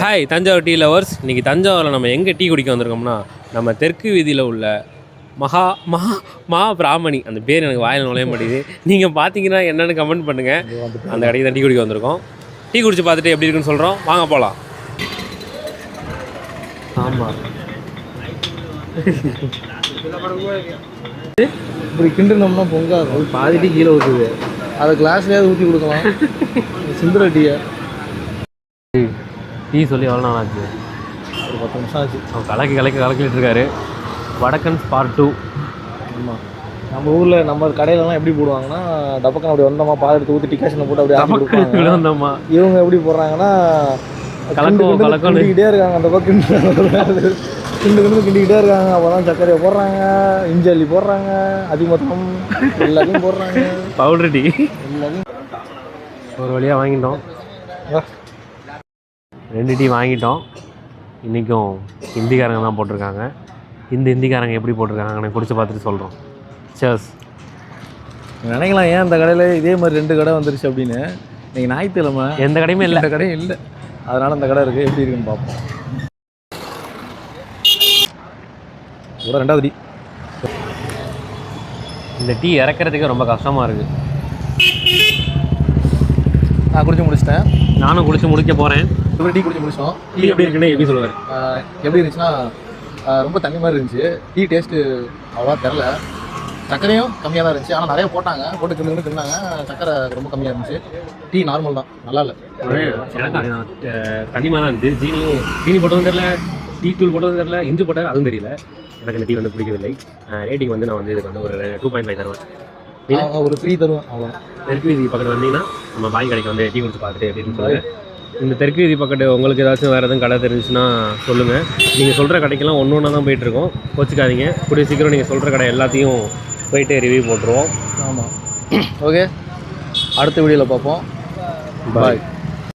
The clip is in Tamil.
Hi Thanjavur tea lovers. இன்றைக்கி தஞ்சாவூரில் நம்ம எங்கே டீ குடிக்க வந்திருக்கோம்னா, நம்ம தெற்கு வீதியில் உள்ள மகா பிராமணி, அந்த பேர் எனக்கு வாயில் நுழைய மாட்டேங்குது. நீங்கள் பார்த்தீங்கன்னா என்னென்னு கமெண்ட் பண்ணுங்கள். அந்த கடைக்கு தான் டீ குடிக்க வந்திருக்கோம். டீ குடிச்சு பார்த்துட்டு எப்படி இருக்குன்னு சொல்கிறோம், வாங்க போகலாம். ஆமாம், இப்படி கிண்டுனோம்னா பொங்காது, பாதி டீ கீழே ஊற்றுது. அதை கிளாஸ்லேயாவது ஊற்றி கொடுக்கலாம். சிந்துர டீயை டீ சொல்லி எவ்வளோ நாள் ஆச்சு? ஒரு 10 நிமிஷம் ஆச்சு. அவன் கலக்கிட்டு இருக்காரு. வடக்கன்ஸ் பார்ட் 2. ஆமாம், நம்ம ஊரில் நம்ம கடையிலலாம் எப்படி போடுவாங்கன்னா, டப்பக்கன் அப்படி வந்தோமா பால் எடுத்து ஊற்றி டிகாஷனை போட்டு அப்படி ஆக்கி கொடுப்பாங்க. வந்தோமா, இவங்க எப்படி போடுறாங்கன்னா கிண்டிக்கிட்டே இருக்காங்க. அந்த பக்கம் கிண்டிக்கிட்டே இருக்காங்க. அப்போ தான் சர்க்கரையை போடுறாங்க, இஞ்சி அள்ளி போடுறாங்க, அதிமொத்தம் எல்லாத்தையும் போடுறாங்க. பவுடர் டீ எல்லாத்தையும் ஒரு வழியாக வாங்கிட்டோம். 2 டீ வாங்கிட்டோம். இன்றைக்கும் ஹிந்திக்காரங்க தான் போட்டிருக்காங்க. இந்த ஹிந்திக்காரங்க எப்படி போட்டிருக்காங்கன்னு குடிச்சு பார்த்துட்டு சொல்கிறோம். சேர்ஸ். நினைக்கலாம் ஏன் இந்த கடையில் இதே மாதிரி 2 கடை வந்துருச்சு அப்படின்னு. இன்றைக்கி ஞாயிற்றுக்கிழமை எந்த கடையுமே இல்லை, இந்த கடையும் இல்லை. அதனால் அந்த கடை இருக்குது, எப்படி இருக்குன்னு பார்ப்போம். கூட 2வது டீ. இந்த டீ இறக்கிறதுக்கு ரொம்ப கஷ்டமாக இருக்குது. நான் குடிச்சு முடிச்சிட்டேன். நானும் குடிச்சு முடிக்க போகிறேன். ஒரு டீ குடிச்சு முடிச்சோம். டீ எப்படி இருக்குன்னு எப்படி சொல்லுவார்? எப்படி இருந்துச்சுன்னா, ரொம்ப தண்ணி மாதிரி இருந்துச்சு. டீ டேஸ்ட்டு அவ்வளோவா தெரில. சர்க்கரையும் கம்மியாக தான் இருந்துச்சு. ஆனால் நிறைய போட்டாங்க, போட்டு கிண்டு தின்னாங்க. சர்க்கரை ரொம்ப கம்மியாக இருந்துச்சு. டீ நார்மல் தான், நல்லா இல்லை. தண்ணிமாக தான் இருந்துச்சு. சீனி போட்டதும் தெரியல, டீ தூள் போட்டதும் தெரியல, இஞ்சி போட்டால் அதுவும் தெரியல. எனக்கு இந்த டீ வந்து பிடிக்கவில்லை. ரேட்டிங் வந்து நான் வந்து இதுக்கு வந்து ஒரு 2.5 தருவேன். ஒரு 3 தருவேன். அவ்வளோ. தெற்கு வீதி பக்கத்தில் வந்தீங்கன்னா நம்ம பாய் கடைக்கு வந்து டீ குடிச்சு பார்த்துட்டு எப்படின்னு சொல்லுங்கள். இந்த தெற்கு வீதி பக்கத்து உங்களுக்கு ஏதாச்சும் வேறு எதுவும் கடை தெரிஞ்சுன்னா சொல்லுங்கள். நீங்கள் சொல்கிற கடைக்கெல்லாம் ஒன்று தான் போயிட்டுருக்கோம், கோச்சிக்காதீங்க. கூடிய சீக்கிரம் நீங்கள் சொல்கிற கடை எல்லாத்தையும் போயிட்டு ரிவ்யூ போட்டுருவோம். ஆமாம், ஓகே. அடுத்த வீடியோவில் பார்ப்போம். பாய்.